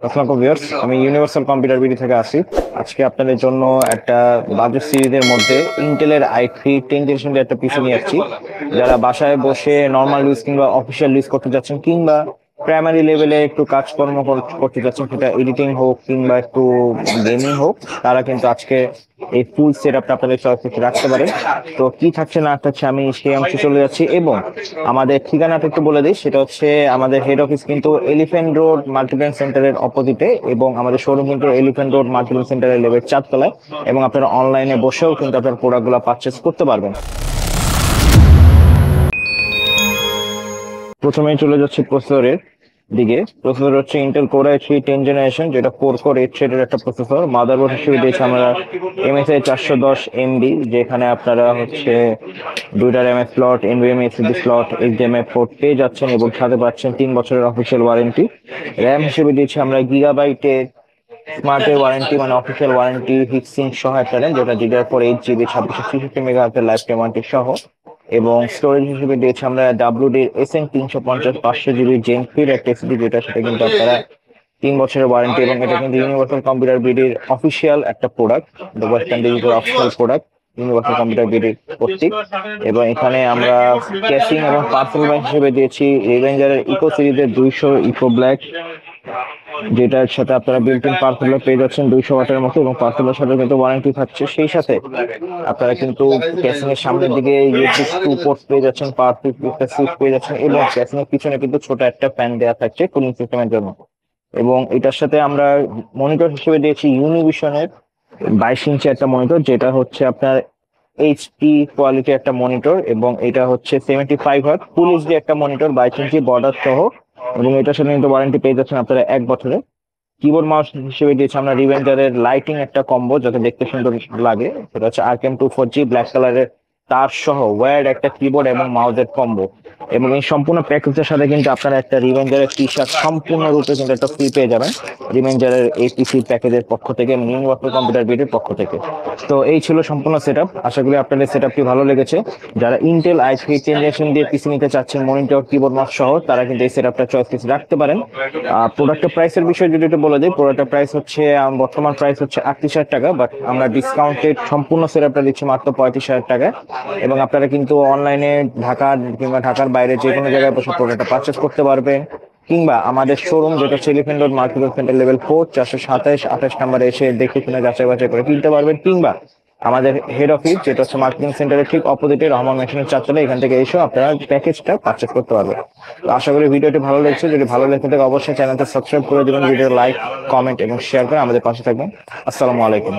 আসসালামু ভিউয়ার্স, আমি universal computer BD থেকে আসি। আজকে আপনাদের জন্য একটা বাজেট সিরিজের মধ্যে ইন্টেলের i3 10 জেনারেশনের একটা পিসি নিয়ে আসছি। যারা বাসায় বসে নর্মাল ইউজ কিংবা অফিসিয়াল ইউজ করতে যাচ্ছেন কিংবা প্রাইমারি লেভেলে একটু কাজকর্ম করতে যাচ্ছেন, সেটা এডিটিং হোক কিংবা একটু গেমিং হোক, তারা কিন্তু আজকে এই ফুল সেট আপটা আপনাদের চয়েসে রাখতে পারেন। তো কি থাকছে না থাকছে আমি সেই অংশে চলে যাচ্ছি, এবং আমাদের ঠিকানাটা একটু বলে দিই। সেটা হচ্ছে আমাদের হেড অফিস কিন্তু এলিফ্যান্ট রোড মাল্টিপ্ল্যান সেন্টারের অপোজিটে, এবং আমাদের শোরুম কিন্তু এলিফ্যান্ট রোড মাল্টিপ্ল্যান সেন্টারের লেভেল 4 তলায়। এবং আপনারা অনলাইনে বসেও কিন্তু আপনার প্রোডাক্টগুলো পারচেস করতে পারবেন। প্রথমেই চলে যাচ্ছে প্রসেসরের দিকে। প্রসেসর হচ্ছে ইন্টেল কোর i3 10 জেনারেশন, যেটা 4 কোর 8 থ্রেডের একটা প্রসেসর। মাদারবোর্ড হিসেবে দিয়েছে আমরা MSI 410 MB, যেখানে আপনারা হচ্ছে দুইটা RAM slot, NVMe SSD slot, HDMI port পেয়ে যাচ্ছেন, এবং সাথে পাচ্ছেন 3 বছরের অফিসিয়াল ওয়ারেন্টি। র্যাম হিসেবে দিয়েছি আমরা গিগাবাইটের স্মার্টের ওয়ারেন্টি, মানে অফিসিয়াল ওয়ারেন্টি হিটসিঙ্ক সহ একটা র্যাম, যেটা DDR4 8 GB 2663 MHz life time warranty সহ। এবং স্টোরেজ হিসেবে দিয়েছি আমরা WD-র SN350 500 GB জেন 3 একটা SSD, যেটা সেটা কিন্তু আপনারা 3 বছরের ওয়ারেন্টি। এবং এটা কিন্তু ইউনিভার্সাল কম্পিউটার বিডির অফিসিয়াল একটা product, western digital official product, universal computer বিডির কর্তৃক। এবং এখানে আমরা ক্যাশিং এবং পার্সেল ব্যাংক হিসেবে দিয়েছি রেভেঞ্জারের ইকো সিরিজের 200 ইকো ব্ল্যাক, যেটার সাথে আপনারা বিল্ট ইন পার্সেলার পেয়ে যাচ্ছেন 200 ওয়াটের মতো, এবং পার্সেলার সাথে কিন্তু ওয়ারেন্টি থাকছে। সেই সাথে আপনারা কিন্তু ক্যাসিং এর সামনের দিকে USB 2 পোর্ট পেয়ে যাচ্ছেন, পাওয়ার সুইচ পেয়ে যাচ্ছেন, এবং ক্যাসিং এর পিছনে কিন্তু ছোট একটা ফ্যান দেওয়া থাকছে কুলিং সিস্টেমের জন্য। এবং এটার সাথে আমরা মনিটর হিসেবে দিয়েছি ইউনিভিশনের 22 ইঞ্চি একটা মনিটর, যেটা হচ্ছে আপনার এইচডি কোয়ালিটি একটা মনিটর। এবং এটা হচ্ছে 75 ওয়াট ফুল এইচডি একটা মনিটর, 22 ইঞ্চি বর্ডার সহ। এবং এটার সাথে কিন্তু ওয়ারেন্টি পেয়ে যাচ্ছেন আপনারা 1 বছরে। কিবোর্ড মাউস হিসেবে দিয়েছি আমরা রিভেঞ্জারের লাইটিং একটা কম্বো, যাতে দেখতে সুন্দর লাগে। সেটা হচ্ছে Arcam 2 4G ব্ল্যাক কালারের তার সহ ওয়্যার্ড একটা কিবোর্ড এবং মাউসের কম্বো। এবং এই সম্পূর্ণ প্যাকেজের সাথে কিন্তু আপনারা একটা রিভেঞ্জারের টি শার্ট সম্পূর্ণরূপে কিন্তু একটা ফ্রি পেয়ে যাবেন রিভেঞ্জারের এই পিসি প্যাকেজের পক্ষ থেকে এবং ইউনিভার্সাল কম্পিউটার বিডির পক্ষ থেকে। তো এই ছিল সম্পূর্ণ সেট আপ। আশা করি আপনাদের সেট আপটি ভালো লেগেছে। যারা ইন্টেল i3 10 জেনারেশন দিয়ে পিসি নিতে চাচ্ছেন মনিটর কিবোর্ড মাউস সহ, তারা কিন্তু এই সেট আপটা চয়েস রাখতে পারেন। প্রোডাক্টের প্রাইসের বিষয়ে যদি একটু বলে দিই, প্রোডাক্টের প্রাইস হচ্ছে বর্তমান প্রাইস হচ্ছে 38,000 টাকা, বাট আমরা ডিসকাউন্টেড সম্পূর্ণ সেটআপটা দিচ্ছি মাত্র 35,000 টাকায়। এবং আপনারা কিন্তু অনলাইনে ঢাকা কিংবা ঢাকার বাইরে যে কোনো জায়গায় বসে প্রোডাক্টটা পারচেস করতে পারবেন, কিংবা আমাদের শোরুম যেটা হচ্ছে elephant road market centre level 4 427 28 নম্বরে এসে দেখে শুনে যাচাই বাছাই করে কিনতে পারবেন। কিংবা আমাদের হেড অফিস যেটা হচ্ছে মার্কেটিং সেন্টারের ঠিক অপোজিটে রহমান মেশিনের 4 তলায়, এখান থেকে এসেও আপনারা প্যাকেজটা পারচেস করতে পারবেন। তো আশা করি ভিডিওটি ভালো লেগেছে। যদি ভালো লেগে থাকে অবশ্যই চ্যানেলটা সাবস্ক্রাইব করে দিবেন, ভিডিও লাইক কমেন্ট এবং শেয়ার করে আমাদের পাশে থাকবেন। আসসালামু আলাইকুম।